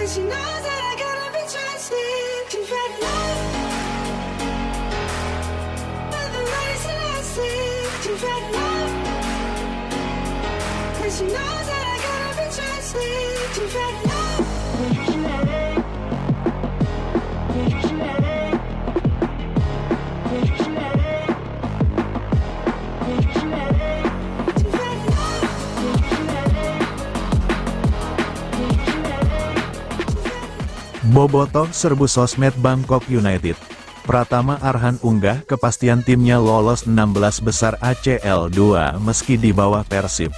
she knows that I gotta be trusted. She's had love, but the race and I see. She's had love, and she knows that I gotta be trusted. She's had love. Bobotoh serbu sosmed Bangkok United. Pratama Arhan unggah kepastian timnya lolos 16 besar ACL 2 meski di bawah Persib.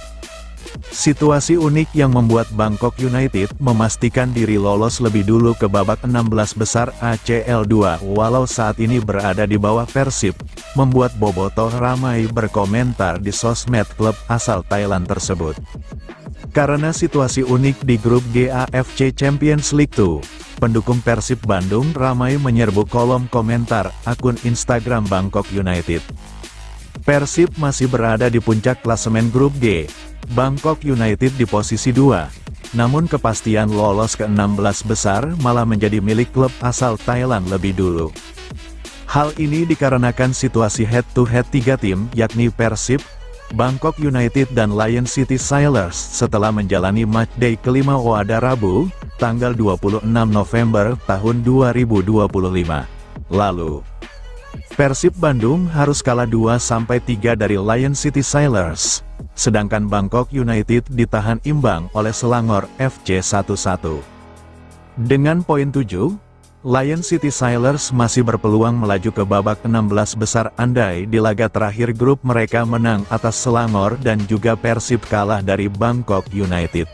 Situasi unik yang membuat Bangkok United memastikan diri lolos lebih dulu ke babak 16 besar ACL 2 walau saat ini berada di bawah Persib, membuat Bobotoh ramai berkomentar di sosmed klub asal Thailand tersebut. Karena situasi unik di grup G AFC Champions League 2, pendukung Persib Bandung ramai menyerbu kolom komentar akun Instagram Bangkok United. Persib masih berada di puncak klasemen grup G, Bangkok United di posisi 2, namun kepastian lolos ke 16 besar malah menjadi milik klub asal Thailand lebih dulu. Hal ini dikarenakan situasi head-to-head 3 tim yakni Persib, Bangkok United dan Lion City Sailors setelah menjalani matchday kelima pada Rabu, tanggal 26 November tahun 2025 lalu. Persib Bandung harus kalah 2-3 dari Lion City Sailors, sedangkan Bangkok United ditahan imbang oleh Selangor FC 1-1. Dengan poin 7, Lion City Sailors masih berpeluang melaju ke babak 16 besar andai di laga terakhir grup mereka menang atas Selangor dan juga Persib kalah dari Bangkok United.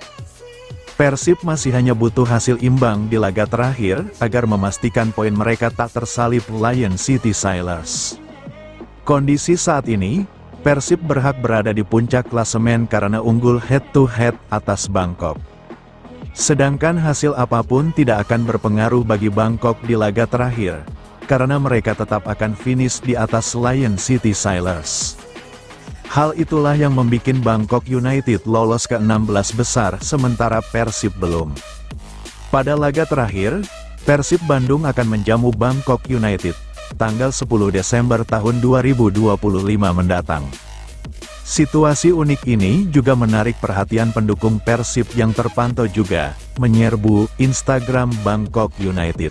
Persib masih hanya butuh hasil imbang di laga terakhir agar memastikan poin mereka tak tersalip Lion City Sailors. Kondisi saat ini, Persib berhak berada di puncak klasemen karena unggul head-to-head atas Bangkok. Sedangkan hasil apapun tidak akan berpengaruh bagi Bangkok di laga terakhir, karena mereka tetap akan finish di atas Lion City Sailors. Hal itulah yang membuat Bangkok United lolos ke 16 besar sementara Persib belum. Pada laga terakhir, Persib Bandung akan menjamu Bangkok United, tanggal 10 Desember tahun 2025 mendatang. Situasi unik ini juga menarik perhatian pendukung Persib yang terpantau juga menyerbu Instagram Bangkok United.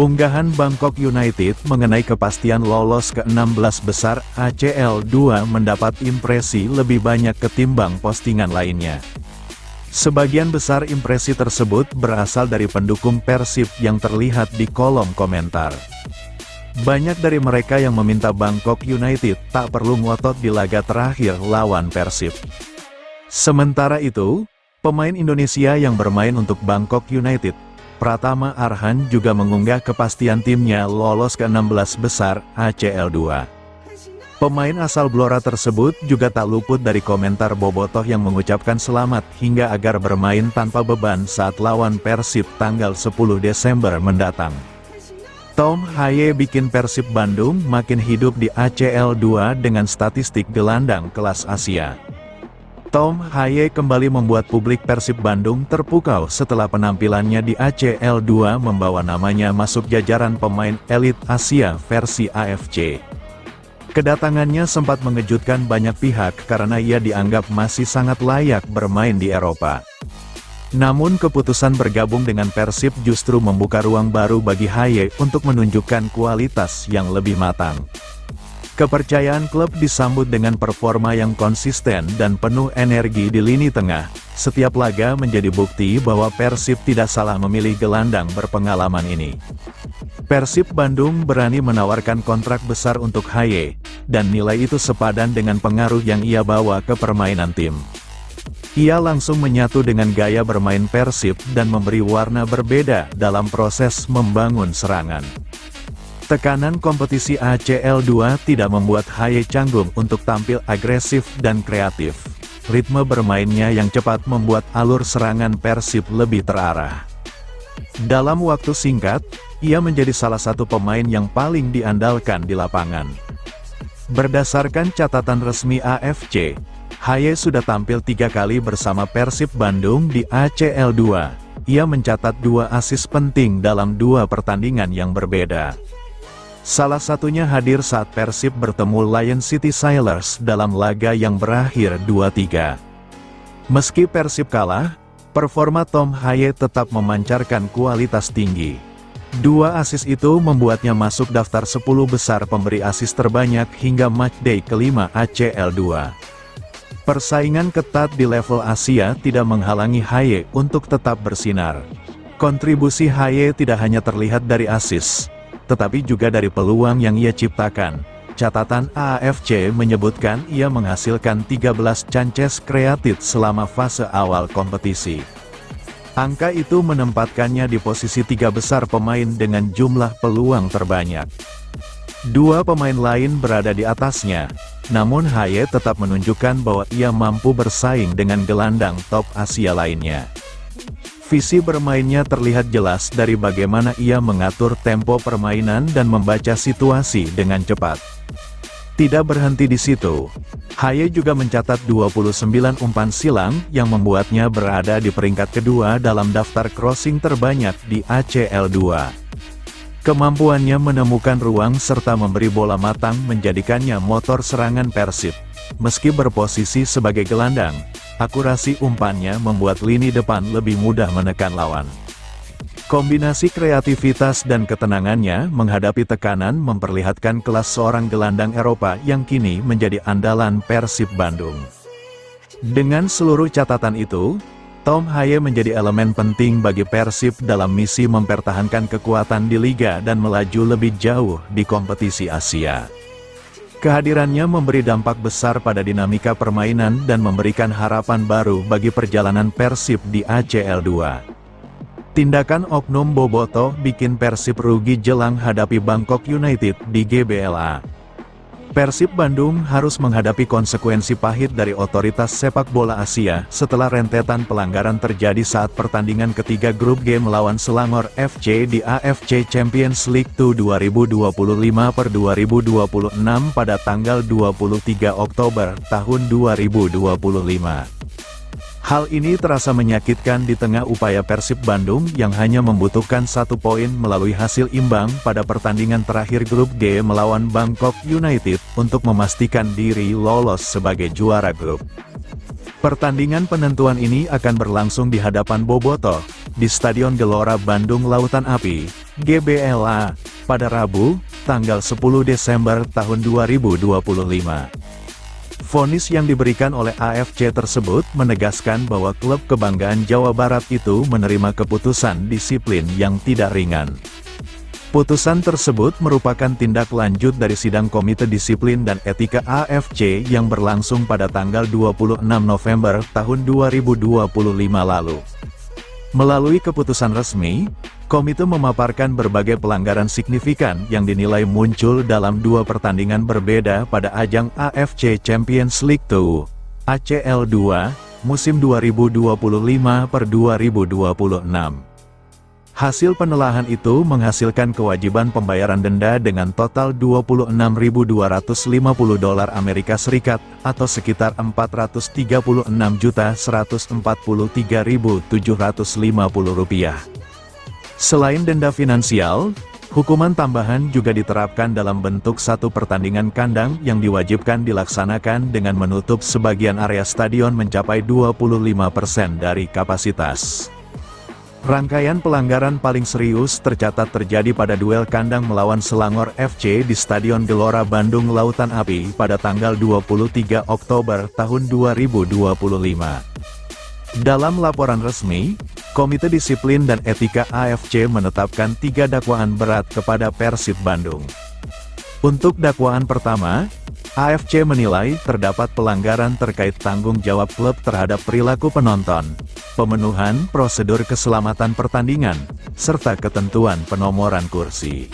Unggahan Bangkok United mengenai kepastian lolos ke 16 besar ACL 2 mendapat impresi lebih banyak ketimbang postingan lainnya. Sebagian besar impresi tersebut berasal dari pendukung Persib yang terlihat di kolom komentar. Banyak dari mereka yang meminta Bangkok United tak perlu ngotot di laga terakhir lawan Persib. Sementara itu, pemain Indonesia yang bermain untuk Bangkok United, Pratama Arhan juga mengunggah kepastian timnya lolos ke 16 besar ACL 2. Pemain asal Blora tersebut juga tak luput dari komentar Bobotoh yang mengucapkan selamat hingga agar bermain tanpa beban saat lawan Persib tanggal 10 Desember mendatang. Tom Haye bikin Persib Bandung makin hidup di ACL 2 dengan statistik gelandang kelas Asia. Tom Haye kembali membuat publik Persib Bandung terpukau setelah penampilannya di ACL 2 membawa namanya masuk jajaran pemain elit Asia versi AFC. Kedatangannya sempat mengejutkan banyak pihak karena ia dianggap masih sangat layak bermain di Eropa. Namun keputusan bergabung dengan Persib justru membuka ruang baru bagi Haye untuk menunjukkan kualitas yang lebih matang. Kepercayaan klub disambut dengan performa yang konsisten dan penuh energi di lini tengah. Setiap laga menjadi bukti bahwa Persib tidak salah memilih gelandang berpengalaman ini. Persib Bandung berani menawarkan kontrak besar untuk Haye, dan nilai itu sepadan dengan pengaruh yang ia bawa ke permainan tim. Ia langsung menyatu dengan gaya bermain Persib dan memberi warna berbeda dalam proses membangun serangan. Tekanan kompetisi ACL 2 tidak membuat Haye canggung untuk tampil agresif dan kreatif. Ritme bermainnya yang cepat membuat alur serangan Persib lebih terarah. Dalam waktu singkat, ia menjadi salah satu pemain yang paling diandalkan di lapangan. Berdasarkan catatan resmi AFC, Haye sudah tampil 3 kali bersama Persib Bandung di ACL 2. ia mencatat 2 assist penting dalam 2 pertandingan yang berbeda. Salah satunya hadir saat Persib bertemu Lion City Sailors dalam laga yang berakhir 2-3. Meski Persib kalah, performa Tom Haye tetap memancarkan kualitas tinggi. 2 assist itu membuatnya masuk daftar 10 besar pemberi assist terbanyak hingga matchday kelima ACL2. Persaingan ketat di level Asia tidak menghalangi Haye untuk tetap bersinar. Kontribusi Haye tidak hanya terlihat dari assist, tetapi juga dari peluang yang ia ciptakan. Catatan AFC menyebutkan ia menghasilkan 13 chances created selama fase awal kompetisi. Angka itu menempatkannya di posisi 3 besar pemain dengan jumlah peluang terbanyak. 2 pemain lain berada di atasnya, namun Haye tetap menunjukkan bahwa ia mampu bersaing dengan gelandang top Asia lainnya. Visi bermainnya terlihat jelas dari bagaimana ia mengatur tempo permainan dan membaca situasi dengan cepat. Tidak berhenti di situ, Haye juga mencatat 29 umpan silang yang membuatnya berada di peringkat kedua dalam daftar crossing terbanyak di ACL2. Kemampuannya menemukan ruang serta memberi bola matang menjadikannya motor serangan Persib. Meski berposisi sebagai gelandang, akurasi umpannya membuat lini depan lebih mudah menekan lawan. Kombinasi kreativitas dan ketenangannya menghadapi tekanan memperlihatkan kelas seorang gelandang Eropa yang kini menjadi andalan Persib Bandung. Dengan seluruh catatan itu, Tom Haye menjadi elemen penting bagi Persib dalam misi mempertahankan kekuatan di Liga dan melaju lebih jauh di kompetisi Asia. Kehadirannya memberi dampak besar pada dinamika permainan dan memberikan harapan baru bagi perjalanan Persib di ACL2. Tindakan oknum Bobotoh bikin Persib rugi jelang hadapi Bangkok United di GBLA. Persib Bandung harus menghadapi konsekuensi pahit dari otoritas sepak bola Asia setelah rentetan pelanggaran terjadi saat pertandingan ketiga grup G melawan Selangor FC di AFC Champions League 2 2025/2026 pada tanggal 23 Oktober tahun 2025. Hal ini terasa menyakitkan di tengah upaya Persib Bandung yang hanya membutuhkan 1 poin melalui hasil imbang pada pertandingan terakhir grup G melawan Bangkok United untuk memastikan diri lolos sebagai juara grup. Pertandingan penentuan ini akan berlangsung di hadapan Bobotoh, di Stadion Gelora Bandung Lautan Api, GBLA, pada Rabu, tanggal 10 Desember tahun 2025. Vonis yang diberikan oleh AFC tersebut menegaskan bahwa klub kebanggaan Jawa Barat itu menerima keputusan disiplin yang tidak ringan. Putusan tersebut merupakan tindak lanjut dari sidang Komite Disiplin dan Etika AFC yang berlangsung pada tanggal 26 November tahun 2025 lalu. Melalui keputusan resmi, komite memaparkan berbagai pelanggaran signifikan yang dinilai muncul dalam 2 pertandingan berbeda pada ajang AFC Champions League 2, ACL2, musim 2025/2026. Hasil penelahan itu menghasilkan kewajiban pembayaran denda dengan total $26.250 Amerika Serikat, atau sekitar Rp436.143.750. Selain denda finansial, hukuman tambahan juga diterapkan dalam bentuk 1 pertandingan kandang yang diwajibkan dilaksanakan dengan menutup sebagian area stadion mencapai 25% dari kapasitas. Rangkaian pelanggaran paling serius tercatat terjadi pada duel kandang melawan Selangor FC di Stadion Gelora Bandung Lautan Api pada tanggal 23 Oktober tahun 2025. Dalam laporan resmi, Komite Disiplin dan Etika AFC menetapkan 3 dakwaan berat kepada Persib Bandung. Untuk dakwaan pertama, AFC menilai terdapat pelanggaran terkait tanggung jawab klub terhadap perilaku penonton, pemenuhan prosedur keselamatan pertandingan, serta ketentuan penomoran kursi.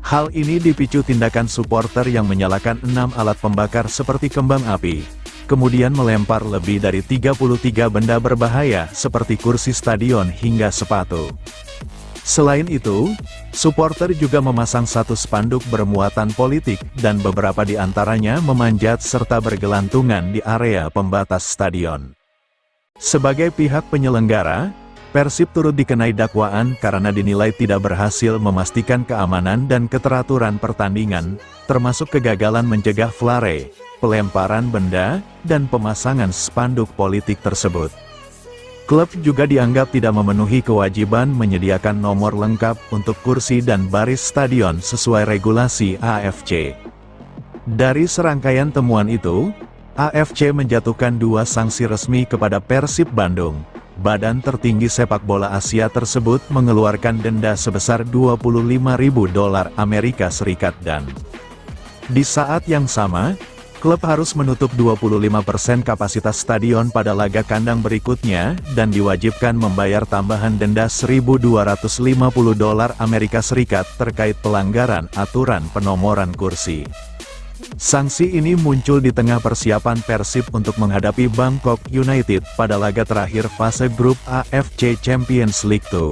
Hal ini dipicu tindakan supporter yang menyalakan 6 alat pembakar seperti kembang api, kemudian melempar lebih dari 33 benda berbahaya seperti kursi stadion hingga sepatu. Selain itu, supporter juga memasang 1 spanduk bermuatan politik dan beberapa di antaranya memanjat serta bergelantungan di area pembatas stadion. Sebagai pihak penyelenggara, Persib turut dikenai dakwaan karena dinilai tidak berhasil memastikan keamanan dan keteraturan pertandingan, termasuk kegagalan mencegah flare, pelemparan benda, dan pemasangan spanduk politik tersebut. Klub juga dianggap tidak memenuhi kewajiban menyediakan nomor lengkap untuk kursi dan baris stadion sesuai regulasi AFC. Dari serangkaian temuan itu, AFC menjatuhkan 2 sanksi resmi kepada Persib Bandung. Badan tertinggi sepak bola Asia tersebut mengeluarkan denda sebesar $25.000 Amerika Serikat dan di saat yang sama, klub harus menutup 25% kapasitas stadion pada laga kandang berikutnya dan diwajibkan membayar tambahan denda $1.250 Amerika Serikat terkait pelanggaran aturan penomoran kursi. Sanksi ini muncul di tengah persiapan Persib untuk menghadapi Bangkok United pada laga terakhir fase grup AFC Champions League 2.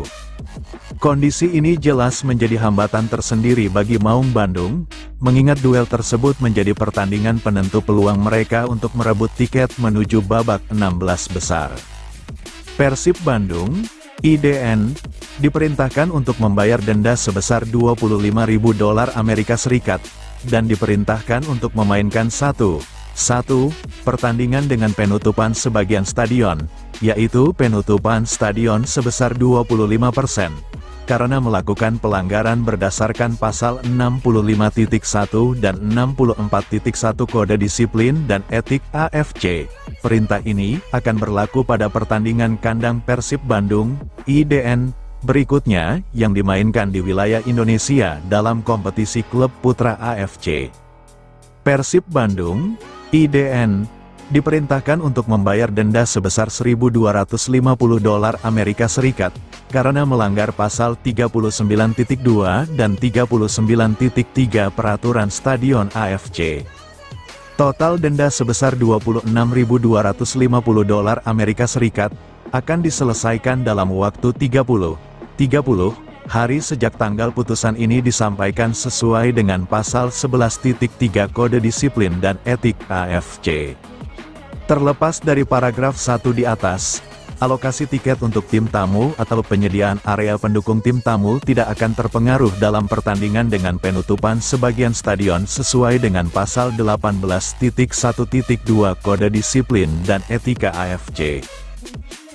Kondisi ini jelas menjadi hambatan tersendiri bagi Maung Bandung, mengingat duel tersebut menjadi pertandingan penentu peluang mereka untuk merebut tiket menuju babak 16 besar. Persib Bandung, IDN, diperintahkan untuk membayar denda sebesar $25.000 Amerika Serikat, dan diperintahkan untuk memainkan satu pertandingan dengan penutupan sebagian stadion, yaitu penutupan stadion sebesar 25%, karena melakukan pelanggaran berdasarkan pasal 65.1 dan 64.1 Kode Disiplin dan Etik AFC. Perintah ini akan berlaku pada pertandingan kandang Persib Bandung, IDN, berikutnya, yang dimainkan di wilayah Indonesia dalam kompetisi klub putra AFC. Persib Bandung, IDN, diperintahkan untuk membayar denda sebesar $1.250 Amerika Serikat, karena melanggar pasal 39.2 dan 39.3 Peraturan Stadion AFC. Total denda sebesar $26.250 Amerika Serikat, akan diselesaikan dalam waktu 30 hari sejak tanggal putusan ini disampaikan sesuai dengan pasal 11.3 Kode Disiplin dan Etik AFC. Terlepas dari paragraf 1 di atas, alokasi tiket untuk tim tamu atau penyediaan area pendukung tim tamu tidak akan terpengaruh dalam pertandingan dengan penutupan sebagian stadion sesuai dengan pasal 18.1.2 Kode Disiplin dan Etika AFC.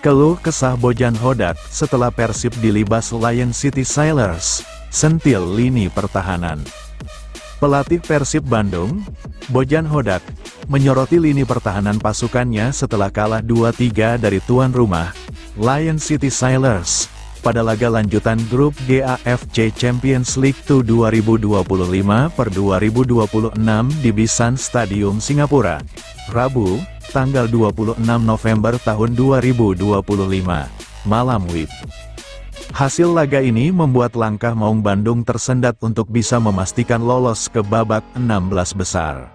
Keluh kesah Bojan Hodak setelah Persib dilibas Lion City Sailors, sentil lini pertahanan. Pelatih Persib Bandung, Bojan Hodak, menyoroti lini pertahanan pasukannya setelah kalah 2-3 dari tuan rumah, Lion City Sailors, pada laga lanjutan grup G AFC Champions League 2 2025/2026 di Bishan Stadium Singapura, Rabu, tanggal 26 November tahun 2025, malam WIB. Hasil laga ini membuat langkah Maung Bandung tersendat untuk bisa memastikan lolos ke babak 16 besar.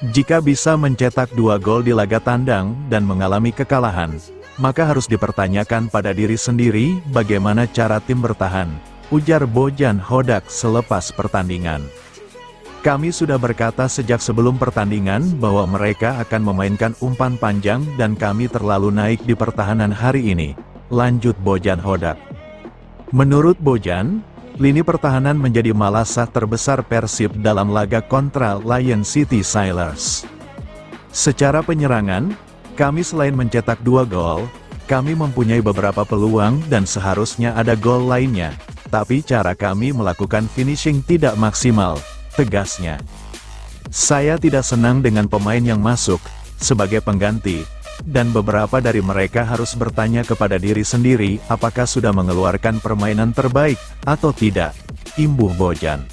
Jika bisa mencetak 2 gol di laga tandang dan mengalami kekalahan, maka harus dipertanyakan pada diri sendiri bagaimana cara tim bertahan, ujar Bojan Hodak selepas pertandingan. Kami sudah berkata sejak sebelum pertandingan bahwa mereka akan memainkan umpan panjang dan kami terlalu naik di pertahanan hari ini, lanjut Bojan Hodak. Menurut Bojan, lini pertahanan menjadi malasah terbesar Persib dalam laga kontra Lion City Sailors. Secara penyerangan, kami selain mencetak 2 gol, kami mempunyai beberapa peluang dan seharusnya ada gol lainnya, tapi cara kami melakukan finishing tidak maksimal, tegasnya. Saya tidak senang dengan pemain yang masuk sebagai pengganti, dan beberapa dari mereka harus bertanya kepada diri sendiri apakah sudah mengeluarkan permainan terbaik atau tidak, imbuh Bojan.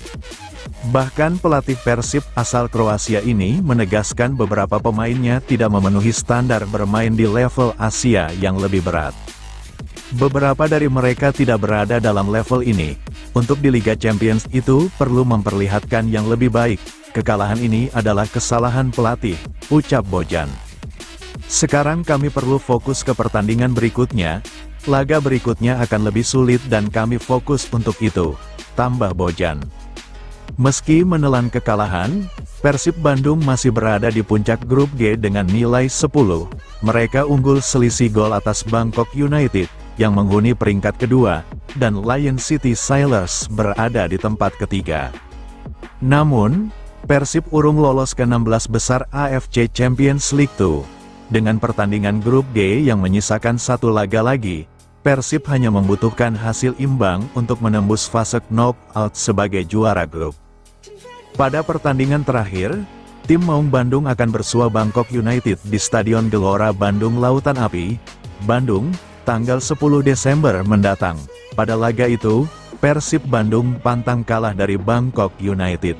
Bahkan pelatih Persib asal Kroasia ini menegaskan beberapa pemainnya tidak memenuhi standar bermain di level Asia yang lebih berat. Beberapa dari mereka tidak berada dalam level ini. Untuk di Liga Champions itu perlu memperlihatkan yang lebih baik. Kekalahan ini adalah kesalahan pelatih, ucap Bojan. Sekarang kami perlu fokus ke pertandingan berikutnya. Laga berikutnya akan lebih sulit dan kami fokus untuk itu, tambah Bojan. Meski menelan kekalahan, Persib Bandung masih berada di puncak grup G dengan nilai 10. Mereka unggul selisih gol atas Bangkok United, yang menghuni peringkat kedua, dan Lion City Sailors berada di tempat ketiga. Namun, Persib urung lolos ke 16 besar AFC Champions League 2. Dengan pertandingan grup G yang menyisakan satu laga lagi, Persib hanya membutuhkan hasil imbang untuk menembus fase knockout sebagai juara grup. Pada pertandingan terakhir, tim Maung Bandung akan bersua Bangkok United di Stadion Gelora Bandung Lautan Api, Bandung, tanggal 10 Desember mendatang. Pada laga itu, Persib Bandung pantang kalah dari Bangkok United.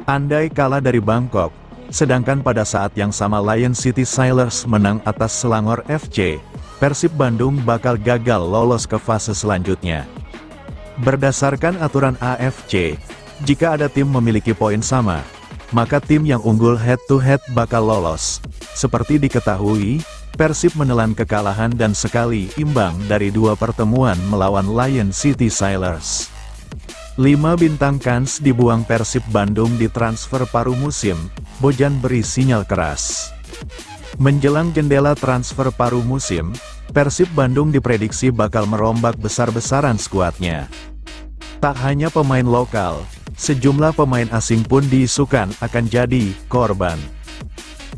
Andai kalah dari Bangkok, sedangkan pada saat yang sama Lion City Sailors menang atas Selangor FC, Persib Bandung bakal gagal lolos ke fase selanjutnya. Berdasarkan aturan AFC, jika ada tim memiliki poin sama, maka tim yang unggul head-to-head bakal lolos. Seperti diketahui, Persib menelan kekalahan dan sekali imbang dari 2 pertemuan melawan Lion City Sailors. 5 bintang kans dibuang Persib Bandung di transfer paruh musim, Bojan beri sinyal keras. Menjelang jendela transfer paruh musim, Persib Bandung diprediksi bakal merombak besar-besaran skuadnya. Tak hanya pemain lokal, sejumlah pemain asing pun diisukan akan jadi korban.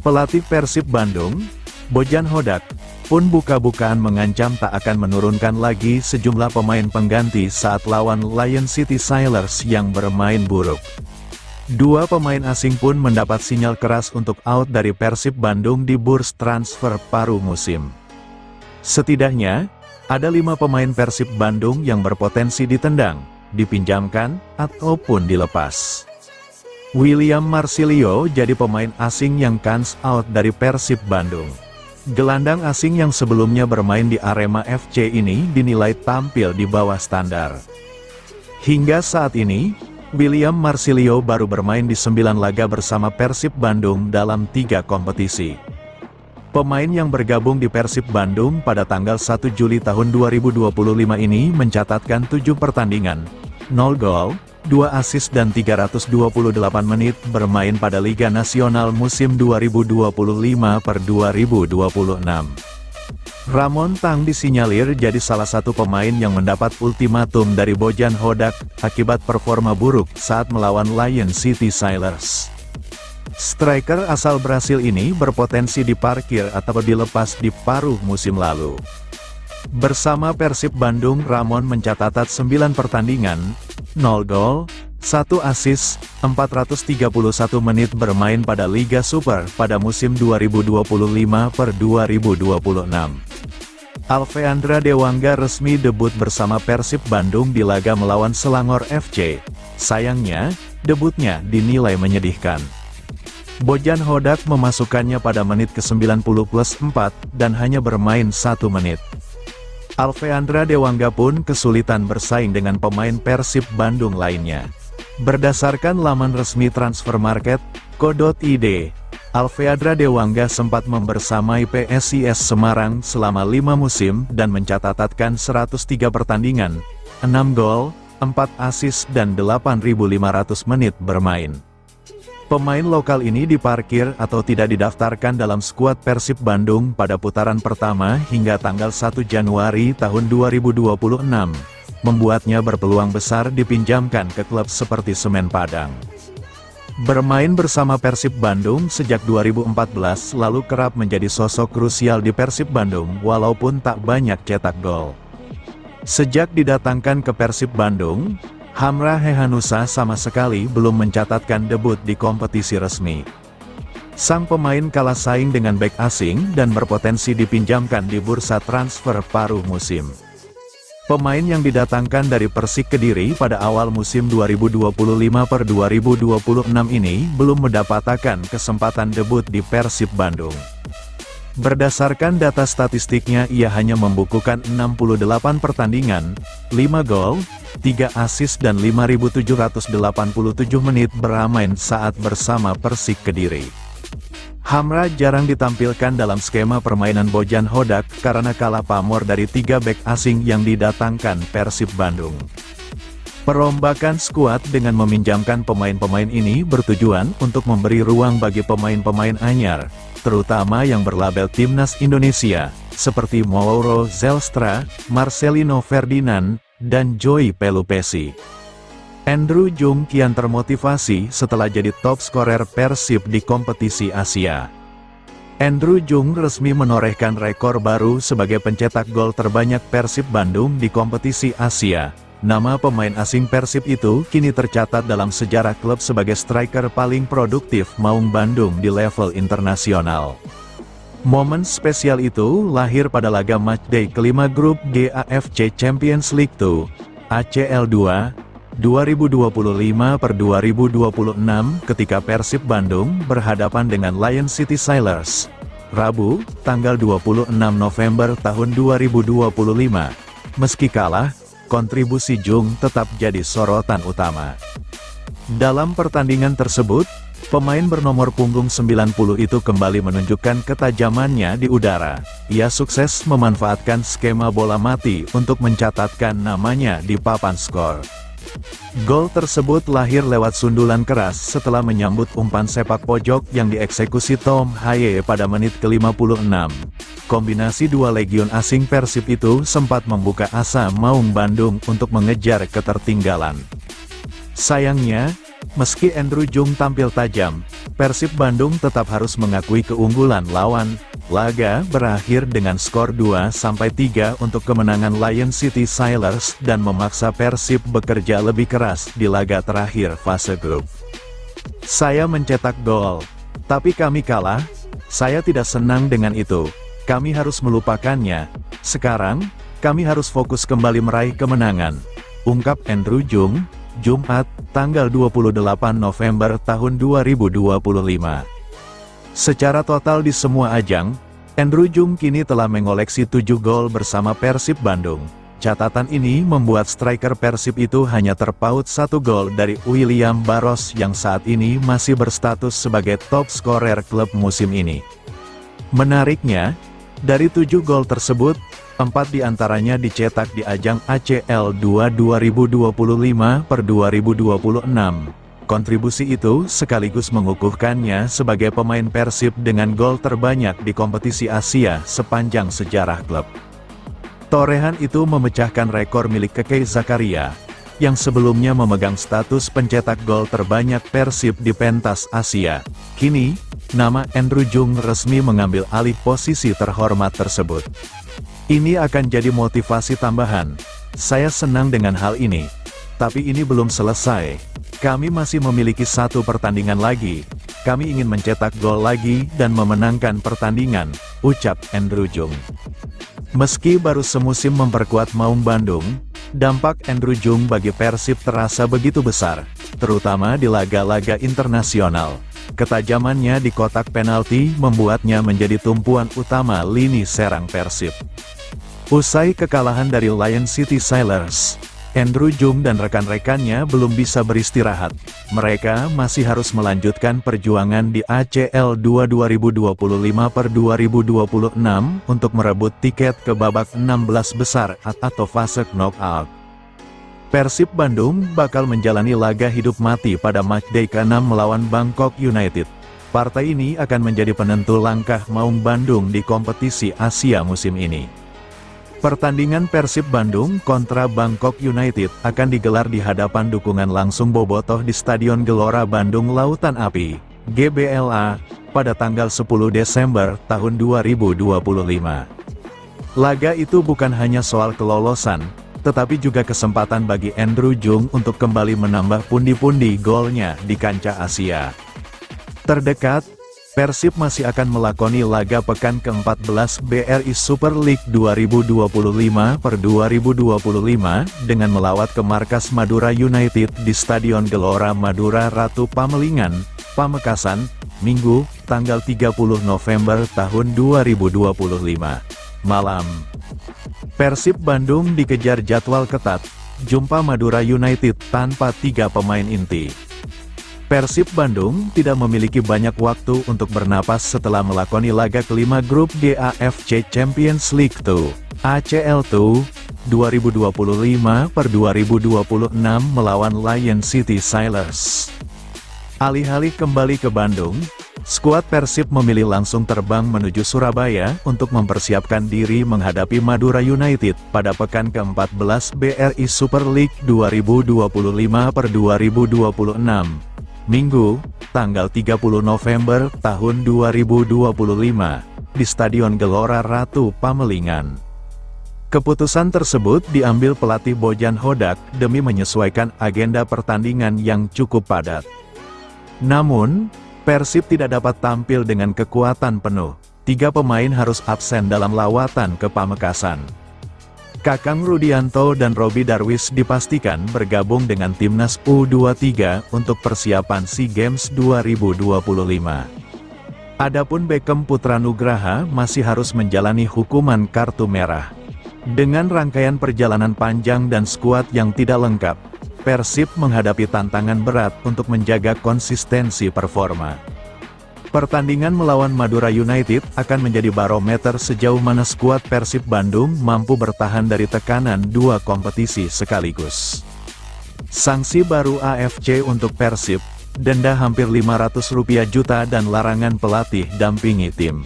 Pelatih Persib Bandung, Bojan Hodak, pun buka-bukaan mengancam tak akan menurunkan lagi sejumlah pemain pengganti saat lawan Lion City Sailors yang bermain buruk. 2 pemain asing pun mendapat sinyal keras untuk out dari Persib Bandung di bursa transfer paruh musim. Setidaknya, ada 5 pemain Persib Bandung yang berpotensi ditendang, dipinjamkan, ataupun dilepas. William Marsilio jadi pemain asing yang kans out dari Persib Bandung. Gelandang asing yang sebelumnya bermain di Arema FC ini dinilai tampil di bawah standar. Hingga saat ini, William Marsilio baru bermain di 9 laga bersama Persib Bandung dalam 3 kompetisi. Pemain yang bergabung di Persib Bandung pada tanggal 1 Juli tahun 2025 ini mencatatkan 7 pertandingan, 0 gol, 2 assist dan 328 menit bermain pada Liga Nasional musim 2025/2026. Ramon Tang disinyalir jadi salah satu pemain yang mendapat ultimatum dari Bojan Hodak akibat performa buruk saat melawan Lion City Sailors. Striker asal Brasil ini berpotensi diparkir atau dilepas di paruh musim lalu. Bersama Persib Bandung, Ramon mencatat 9 pertandingan, 0 gol, 1 assist, 431 menit bermain pada Liga Super pada musim 2025/2026. Alveandra Dewangga resmi debut bersama Persib Bandung di laga melawan Selangor FC. Sayangnya, debutnya dinilai menyedihkan. Bojan Hodak memasukkannya pada menit ke-90+4 dan hanya bermain 1 menit. Alveandra Dewangga pun kesulitan bersaing dengan pemain Persib Bandung lainnya. Berdasarkan laman resmi Transfermarkt, co.id, Alveandra Dewangga sempat membersamai PSIS Semarang selama 5 musim dan mencatatkan 103 pertandingan, 6 gol, 4 assist dan 8.500 menit bermain. Pemain lokal ini diparkir atau tidak didaftarkan dalam skuad Persib Bandung pada putaran pertama hingga tanggal 1 Januari tahun 2026, membuatnya berpeluang besar dipinjamkan ke klub seperti Semen Padang. Bermain bersama Persib Bandung sejak 2014 lalu kerap menjadi sosok krusial di Persib Bandung walaupun tak banyak cetak gol. Sejak didatangkan ke Persib Bandung, Hamra Hehanusa sama sekali belum mencatatkan debut di kompetisi resmi. Sang pemain kalah saing dengan bek asing dan berpotensi dipinjamkan di bursa transfer paruh musim. Pemain yang didatangkan dari Persik Kediri pada awal musim 2025/2026 ini belum mendapatkan kesempatan debut di Persib Bandung. Berdasarkan data statistiknya, ia hanya membukukan 68 pertandingan, 5 gol, 3 assist dan 5.787 menit bermain saat bersama Persik Kediri. Hamra jarang ditampilkan dalam skema permainan Bojan Hodak karena kalah pamor dari 3 bek asing yang didatangkan Persib Bandung. Perombakan skuad dengan meminjamkan pemain-pemain ini bertujuan untuk memberi ruang bagi pemain-pemain anyar, terutama yang berlabel Timnas Indonesia, seperti Mauro Zelstra, Marcelino Ferdinand, dan Joey Pelupesi. Andrew Jung kian termotivasi setelah jadi top skorer Persib di kompetisi Asia. Andrew Jung resmi menorehkan rekor baru sebagai pencetak gol terbanyak Persib Bandung di kompetisi Asia. Nama pemain asing Persib itu kini tercatat dalam sejarah klub sebagai striker paling produktif Maung Bandung di level internasional. Momen spesial itu lahir pada laga matchday kelima grup G AFC Champions League 2, ACL 2, 2025/2026 ketika Persib Bandung berhadapan dengan Lion City Sailors, Rabu, tanggal 26 November tahun 2025. Meski kalah, kontribusi Jung tetap jadi sorotan utama. Dalam pertandingan tersebut, pemain bernomor punggung 90 itu kembali menunjukkan ketajamannya di udara. Ia sukses memanfaatkan skema bola mati untuk mencatatkan namanya di papan skor. Gol tersebut lahir lewat sundulan keras setelah menyambut umpan sepak pojok yang dieksekusi Tom Haye pada menit ke-56. Kombinasi dua legion asing Persib itu sempat membuka asa Maung Bandung untuk mengejar ketertinggalan. Sayangnya, meski Andrew Jung tampil tajam, Persib Bandung tetap harus mengakui keunggulan lawan. Laga berakhir dengan skor 2-3 untuk kemenangan Lion City Sailors dan memaksa Persib bekerja lebih keras di laga terakhir fase grup. Saya mencetak gol, tapi kami kalah. Saya tidak senang dengan itu. Kami harus melupakannya. Sekarang, kami harus fokus kembali meraih kemenangan, ungkap Andrew Jung, Jumat, tanggal 28 November tahun 2025. Secara total di semua ajang, Andrew Jung kini telah mengoleksi 7 gol bersama Persib Bandung. Catatan ini membuat striker Persib itu hanya terpaut 1 gol dari William Barros yang saat ini masih berstatus sebagai top skorer klub musim ini. Menariknya, dari 7 gol tersebut, 4 diantaranya dicetak di ajang ACL 2 2025/2026. Kontribusi itu sekaligus mengukuhkannya sebagai pemain Persib dengan gol terbanyak di kompetisi Asia sepanjang sejarah klub. Torehan itu memecahkan rekor milik Keke Zakaria, yang sebelumnya memegang status pencetak gol terbanyak Persib di pentas Asia. Kini, nama Andrew Jung resmi mengambil alih posisi terhormat tersebut. Ini akan jadi motivasi tambahan. Saya senang dengan hal ini. Tapi ini belum selesai. Kami masih memiliki 1 pertandingan lagi. Kami ingin mencetak gol lagi dan memenangkan pertandingan, ucap Andrew Jung. Meski baru semusim memperkuat Maung Bandung, dampak Andrew Jung bagi Persib terasa begitu besar, terutama di laga-laga internasional. Ketajamannya di kotak penalti membuatnya menjadi tumpuan utama lini serang Persib. Usai kekalahan dari Lion City Sailors, Andrew Jung dan rekan-rekannya belum bisa beristirahat. Mereka masih harus melanjutkan perjuangan di ACL 2 2025/2026 untuk merebut tiket ke babak 16 besar atau fase knockout. Persib Bandung bakal menjalani laga hidup mati pada matchday ke-6 melawan Bangkok United. Partai ini akan menjadi penentu langkah Maung Bandung di kompetisi Asia musim ini. Pertandingan Persib Bandung kontra Bangkok United akan digelar di hadapan dukungan langsung bobotoh di Stadion Gelora Bandung Lautan Api, GBLA, pada tanggal 10 Desember tahun 2025. Laga itu bukan hanya soal kelolosan, tetapi juga kesempatan bagi Andrew Jung untuk kembali menambah pundi-pundi golnya di kancah Asia. Terdekat, Persib masih akan melakoni laga pekan ke-14 BRI Super League 2025/2025 dengan melawat ke markas Madura United di Stadion Gelora Madura Ratu Pamelingan, Pamekasan, Minggu, tanggal 30 November tahun 2025. Malam. Persib Bandung dikejar jadwal ketat, jumpa Madura United tanpa 3 pemain inti. Persib Bandung tidak memiliki banyak waktu untuk bernapas setelah melakoni laga kelima grup G AFC Champions League 2, ACL 2, 2025/2026 melawan Lion City Sailors. Alih-alih kembali ke Bandung, Skuad Persib memilih langsung terbang menuju Surabaya untuk mempersiapkan diri menghadapi Madura United pada pekan ke-14 BRI Super League 2025/2026. Minggu, tanggal 30 November tahun 2025, di Stadion Gelora Ratu Pamelingan. Keputusan tersebut diambil pelatih Bojan Hodak demi menyesuaikan agenda pertandingan yang cukup padat. Namun, Persib tidak dapat tampil dengan kekuatan penuh. 3 pemain harus absen dalam lawatan ke Pamekasan. Kakang Rudianto dan Robby Darwish dipastikan bergabung dengan timnas U23 untuk persiapan SEA Games 2025. Adapun Beckham Putra Nugraha masih harus menjalani hukuman kartu merah. Dengan rangkaian perjalanan panjang dan skuad yang tidak lengkap, Persib menghadapi tantangan berat untuk menjaga konsistensi performa. Pertandingan melawan Madura United akan menjadi barometer sejauh mana skuad Persib Bandung mampu bertahan dari tekanan 2 kompetisi sekaligus. Sanksi baru AFC untuk Persib, denda hampir Rp500 juta dan larangan pelatih dampingi tim.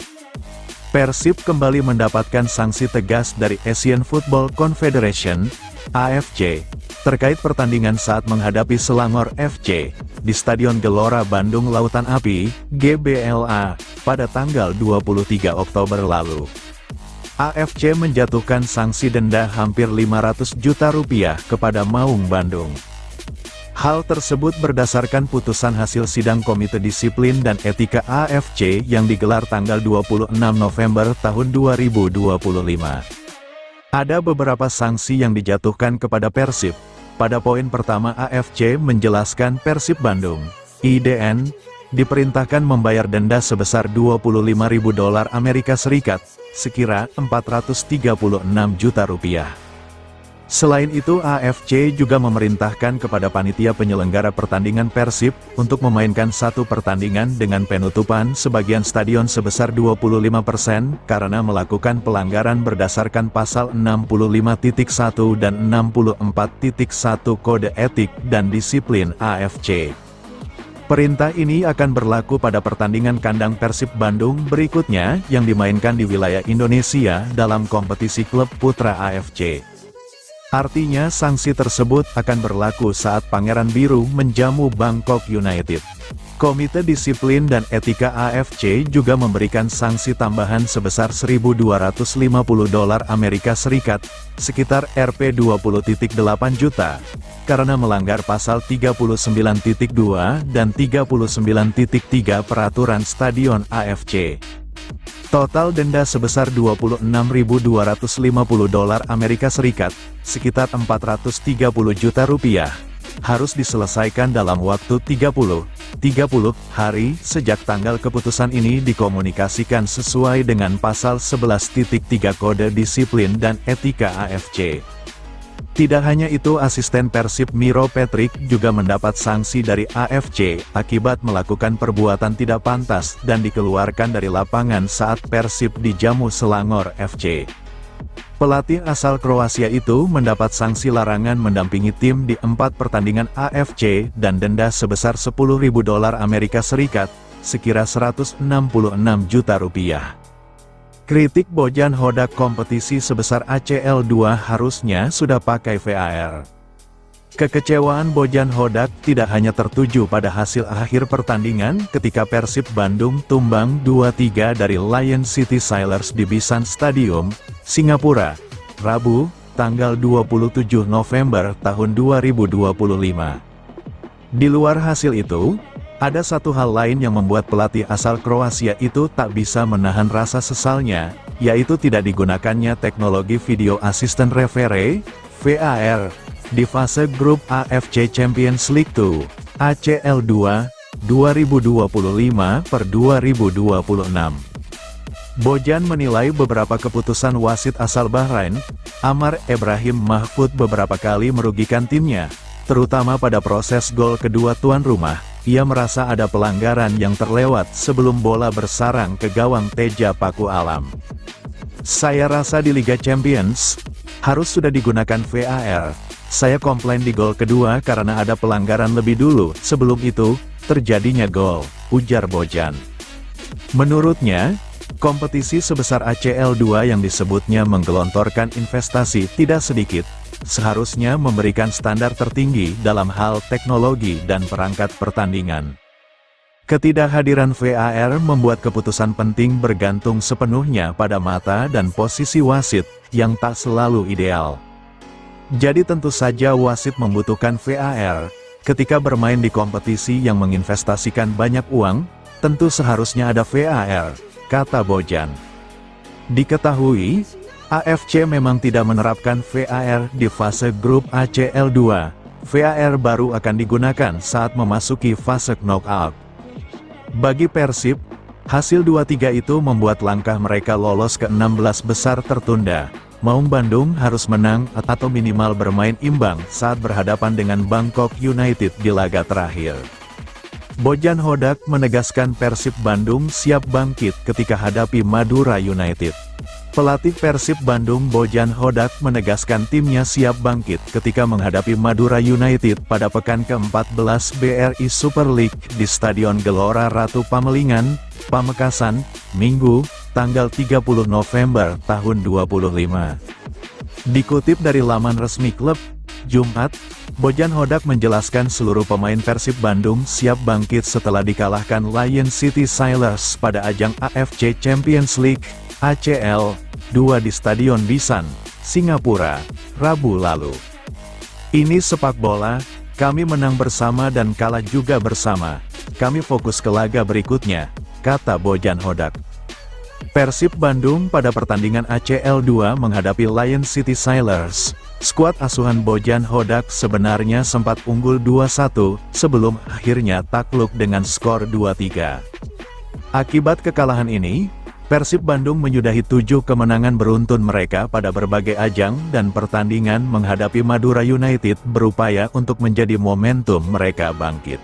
Persib kembali mendapatkan sanksi tegas dari Asian Football Confederation, AFC, terkait pertandingan saat menghadapi Selangor FC, di Stadion Gelora Bandung Lautan Api, GBLA, pada tanggal 23 Oktober lalu. AFC menjatuhkan sanksi denda hampir Rp500 juta kepada Maung Bandung. Hal tersebut berdasarkan putusan hasil sidang Komite Disiplin dan Etika AFC yang digelar tanggal 26 November tahun 2025. Ada beberapa sanksi yang dijatuhkan kepada Persib. Pada poin pertama AFC menjelaskan Persib Bandung, IDN, diperintahkan membayar denda sebesar $25.000 Amerika Serikat, sekira Rp436 juta. Selain itu AFC juga memerintahkan kepada panitia penyelenggara pertandingan Persib untuk memainkan 1 pertandingan dengan penutupan sebagian stadion sebesar 25% karena melakukan pelanggaran berdasarkan pasal 65.1 dan 64.1 Kode Etik dan Disiplin AFC. Perintah ini akan berlaku pada pertandingan kandang Persib Bandung berikutnya yang dimainkan di wilayah Indonesia dalam kompetisi klub putra AFC. Artinya sanksi tersebut akan berlaku saat Pangeran Biru menjamu Bangkok United. Komite Disiplin dan Etika AFC juga memberikan sanksi tambahan sebesar $1.250 Amerika Serikat, sekitar Rp20.8 juta, karena melanggar pasal 39.2 dan 39.3 Peraturan Stadion AFC. Total denda sebesar $26.250 Amerika Serikat, sekitar Rp430 juta, harus diselesaikan dalam waktu 30 hari sejak tanggal keputusan ini dikomunikasikan sesuai dengan pasal 11.3 Kode Disiplin dan Etika AFC. Tidak hanya itu, asisten Persib Miro Patrick juga mendapat sanksi dari AFC akibat melakukan perbuatan tidak pantas dan dikeluarkan dari lapangan saat Persib dijamu Selangor FC. Pelatih asal Kroasia itu mendapat sanksi larangan mendampingi tim di 4 pertandingan AFC dan denda sebesar $10.000 Amerika Serikat, sekira Rp166 juta. Kritik Bojan Hodak, kompetisi sebesar ACL2 harusnya sudah pakai VAR. Kekecewaan Bojan Hodak tidak hanya tertuju pada hasil akhir pertandingan ketika Persib Bandung tumbang 2-3 dari Lion City Sailors di Bishan Stadium, Singapura, Rabu, tanggal 27 November tahun 2025. Di luar hasil itu, ada satu hal lain yang membuat pelatih asal Kroasia itu tak bisa menahan rasa sesalnya, yaitu tidak digunakannya teknologi Video Assistant Referee, VAR, di fase grup AFC Champions League 2, ACL2, 2025/2026. Bojan menilai beberapa keputusan wasit asal Bahrain, Amar Ebrahim Mahfud, beberapa kali merugikan timnya, terutama pada proses gol kedua tuan rumah. Ia merasa ada pelanggaran yang terlewat sebelum bola bersarang ke gawang Teja Paku Alam. Saya rasa di Liga Champions, harus sudah digunakan VAR. Saya komplain di gol kedua karena ada pelanggaran lebih dulu, sebelum itu, terjadinya gol, ujar Bojan. Menurutnya, kompetisi sebesar ACL 2 yang disebutnya menggelontorkan investasi tidak sedikit, seharusnya memberikan standar tertinggi dalam hal teknologi dan perangkat pertandingan. Ketidakhadiran VAR membuat keputusan penting bergantung sepenuhnya pada mata dan posisi wasit, yang tak selalu ideal. Jadi tentu saja wasit membutuhkan VAR, ketika bermain di kompetisi yang menginvestasikan banyak uang, tentu seharusnya ada VAR, kata Bojan. Diketahui, AFC memang tidak menerapkan VAR di fase grup ACL 2, VAR baru akan digunakan saat memasuki fase knockout. Bagi Persib, hasil 2-3 itu membuat langkah mereka lolos ke 16 besar tertunda. Maung Bandung harus menang atau minimal bermain imbang saat berhadapan dengan Bangkok United di laga terakhir. Bojan Hodak menegaskan Persib Bandung siap bangkit ketika hadapi Madura United. Pelatih Persib Bandung Bojan Hodak menegaskan timnya siap bangkit ketika menghadapi Madura United pada pekan ke-14 BRI Super League di Stadion Gelora Ratu Pamelingan, Pamekasan, Minggu, tanggal 30 November tahun 2025. Dikutip dari laman resmi klub, Jumat, Bojan Hodak menjelaskan seluruh pemain Persib Bandung siap bangkit setelah dikalahkan Lion City Sailors pada ajang AFC Champions League, ACL, 2 di Stadion Bisan, Singapura, Rabu lalu. Ini sepak bola, kami menang bersama dan kalah juga bersama, kami fokus ke laga berikutnya, kata Bojan Hodak. Persib Bandung pada pertandingan ACL 2 menghadapi Lion City Sailors. Skuad asuhan Bojan Hodak sebenarnya sempat unggul 2-1, sebelum akhirnya takluk dengan skor 2-3. Akibat kekalahan ini, Persib Bandung menyudahi 7 kemenangan beruntun mereka pada berbagai ajang dan pertandingan menghadapi Madura United berupaya untuk menjadi momentum mereka bangkit.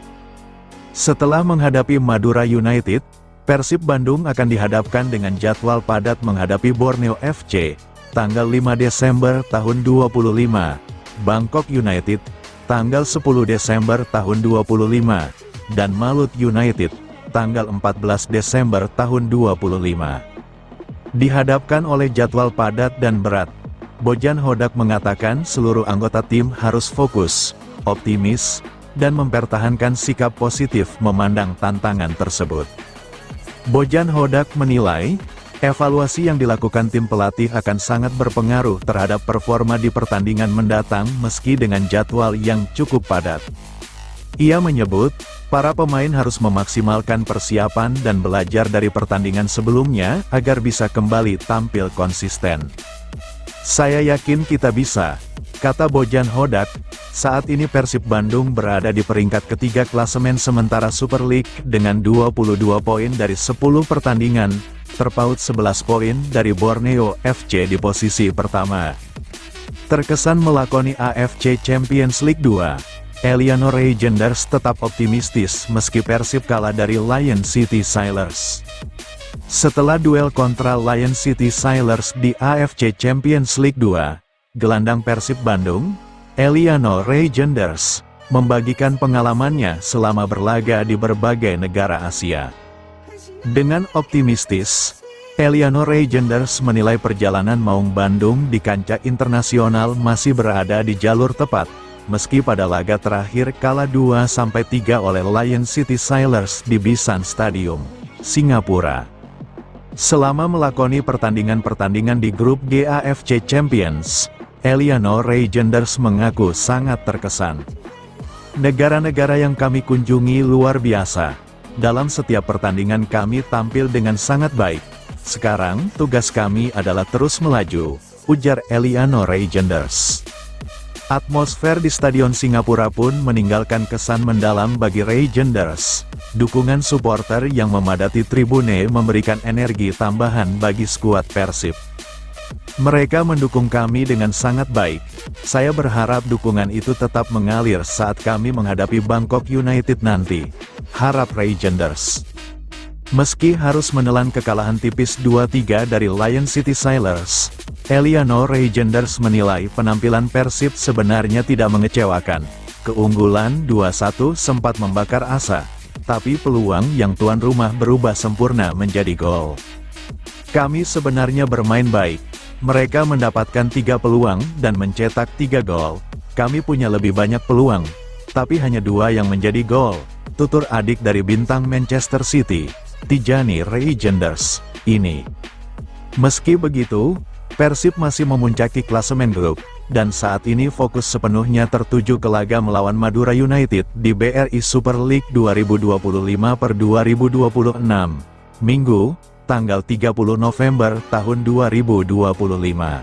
Setelah menghadapi Madura United, Persib Bandung akan dihadapkan dengan jadwal padat menghadapi Borneo FC, tanggal 5 Desember tahun 25, Bangkok United, tanggal 10 Desember tahun 25, dan Malut United, tanggal 14 Desember tahun 25. Dihadapkan oleh jadwal padat dan berat, Bojan Hodak mengatakan seluruh anggota tim harus fokus, optimis, dan mempertahankan sikap positif memandang tantangan tersebut. Bojan Hodak menilai, evaluasi yang dilakukan tim pelatih akan sangat berpengaruh terhadap performa di pertandingan mendatang meski dengan jadwal yang cukup padat. Ia menyebut, para pemain harus memaksimalkan persiapan dan belajar dari pertandingan sebelumnya agar bisa kembali tampil konsisten. Saya yakin kita bisa, kata Bojan Hodak. Saat ini Persib Bandung berada di peringkat ketiga klasemen sementara Super League dengan 22 poin dari 10 pertandingan, terpaut 11 poin dari Borneo FC di posisi pertama. Terkesan melakoni AFC Champions League 2, Eliano Reijenders tetap optimistis meski Persib kalah dari Lion City Sailors. Setelah duel kontra Lion City Sailors di AFC Champions League 2, gelandang Persib Bandung, Eliano Reijenders, membagikan pengalamannya selama berlaga di berbagai negara Asia. Dengan optimistis, Eliano Reijenders menilai perjalanan Maung Bandung di kancah internasional masih berada di jalur tepat, meski pada laga terakhir kalah 2-3 oleh Lion City Sailors di Bisan Stadium, Singapura. Selama melakoni pertandingan-pertandingan di grup G AFC Champions, Eliano Reijenders mengaku sangat terkesan. Negara-negara yang kami kunjungi luar biasa. Dalam setiap pertandingan kami tampil dengan sangat baik. Sekarang, tugas kami adalah terus melaju, ujar Eliano Reijenders. Atmosfer di Stadion Singapura pun meninggalkan kesan mendalam bagi Reijenders. Dukungan supporter yang memadati tribune memberikan energi tambahan bagi skuad Persib. Mereka mendukung kami dengan sangat baik. Saya berharap dukungan itu tetap mengalir saat kami menghadapi Bangkok United nanti, harap Reijenders. Meski harus menelan kekalahan tipis 2-3 dari Lion City Sailors, Eliano Reijenders menilai penampilan Persib sebenarnya tidak mengecewakan. Keunggulan 2-1 sempat membakar asa. tapi peluang yang tuan rumah berubah sempurna menjadi gol. Kami sebenarnya bermain baik. Mereka mendapatkan 3 peluang dan mencetak 3 gol. Kami punya lebih banyak peluang, tapi hanya 2 yang menjadi gol, tutur adik dari bintang Manchester City, Tijani Reijenders, ini. Meski begitu, Persib masih memuncaki klasemen grup, dan saat ini fokus sepenuhnya tertuju ke laga melawan Madura United di BRI Super League 2025/2026, Minggu, tanggal 30 November tahun 2025.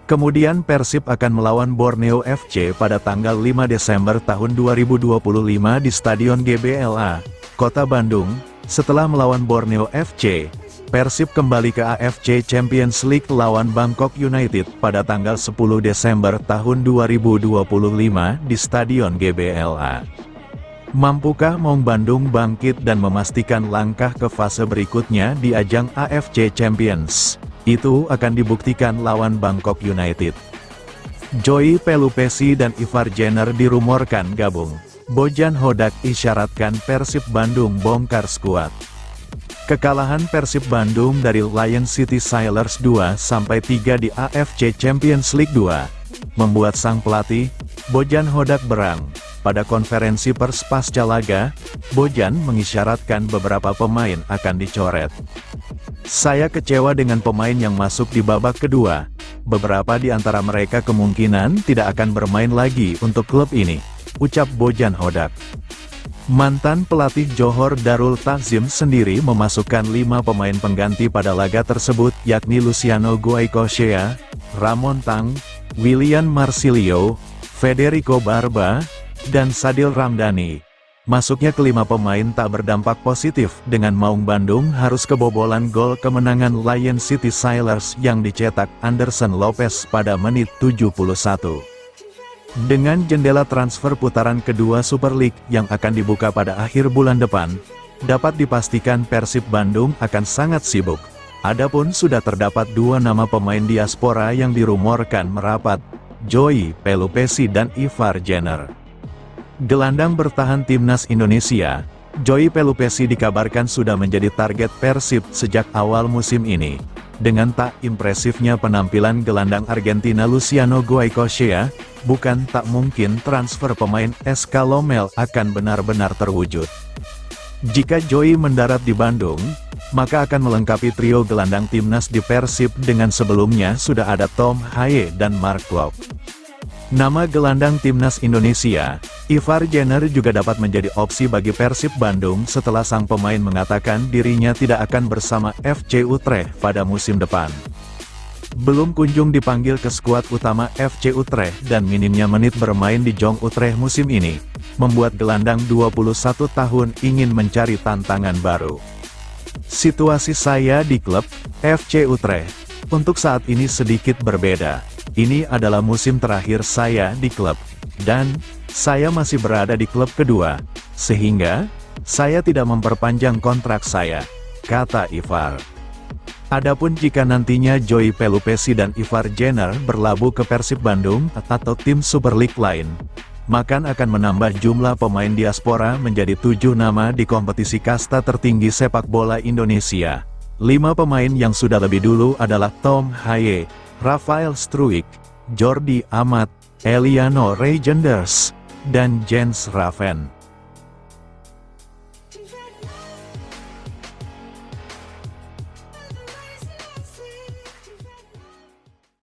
Kemudian Persib akan melawan Borneo FC pada tanggal 5 Desember tahun 2025 di Stadion GBLA, Kota Bandung. Setelah melawan Borneo FC, Persib kembali ke AFC Champions League lawan Bangkok United pada tanggal 10 Desember tahun 2025 di Stadion GBLA. Mampukah Maung Bandung bangkit dan memastikan langkah ke fase berikutnya di ajang AFC Champions? Itu akan dibuktikan lawan Bangkok United. Joey Pelupessy dan Ivar Jenner dirumorkan gabung. Bojan Hodak isyaratkan Persib Bandung bongkar skuad. Kekalahan Persib Bandung dari Lion City Sailors 2-3 di AFC Champions League 2 membuat sang pelatih, Bojan Hodak berang. Pada konferensi pers pasca laga, Bojan mengisyaratkan beberapa pemain akan dicoret. Saya kecewa dengan pemain yang masuk di babak kedua. Beberapa di antara mereka kemungkinan tidak akan bermain lagi untuk klub ini, ucap Bojan Hodak. Mantan pelatih Johor Darul Takzim sendiri memasukkan 5 pemain pengganti pada laga tersebut, yakni Luciano Goicoechea, Ramon Tang, Willian Marsilio, Federico Barba, dan Sadil Ramdhani. Masuknya kelima pemain tak berdampak positif, dengan Maung Bandung harus kebobolan gol kemenangan Lion City Sailors yang dicetak Anderson Lopez pada menit 71. Dengan jendela transfer putaran kedua Super League yang akan dibuka pada akhir bulan depan, dapat dipastikan Persib Bandung akan sangat sibuk. Adapun sudah terdapat 2 nama pemain diaspora yang dirumorkan merapat, Joey Pelupessy dan Ivar Jenner. Gelandang bertahan timnas Indonesia, Joey Pelupessy dikabarkan sudah menjadi target Persib sejak awal musim ini. Dengan tak impresifnya penampilan gelandang Argentina Luciano Goicoechea, bukan tak mungkin transfer pemain SK Lommel akan benar-benar terwujud. Jika Joey mendarat di Bandung, maka akan melengkapi trio gelandang timnas di Persib dengan sebelumnya sudah ada Tom Haye dan Mark Klok. Nama gelandang timnas Indonesia, Ivar Jenner juga dapat menjadi opsi bagi Persib Bandung setelah sang pemain mengatakan dirinya tidak akan bersama FC Utrecht pada musim depan. Belum kunjung dipanggil ke skuad utama FC Utrecht dan minimnya menit bermain di Jong Utrecht musim ini, membuat gelandang 21 tahun ingin mencari tantangan baru. Situasi saya di klub FC Utrecht untuk saat ini sedikit berbeda. Ini adalah musim terakhir saya di klub, dan saya masih berada di klub kedua, sehingga saya tidak memperpanjang kontrak saya, kata Ivar. Adapun jika nantinya Joey Pelupessy dan Ivar Jenner berlabuh ke Persib Bandung atau tim Super League lain, maka akan menambah jumlah pemain diaspora menjadi 7 nama di kompetisi kasta tertinggi sepak bola Indonesia. 5 pemain yang sudah lebih dulu adalah Tom Haye, Rafael Struijk, Jordi Amat, Eliano Reijenders, dan Jens Raven.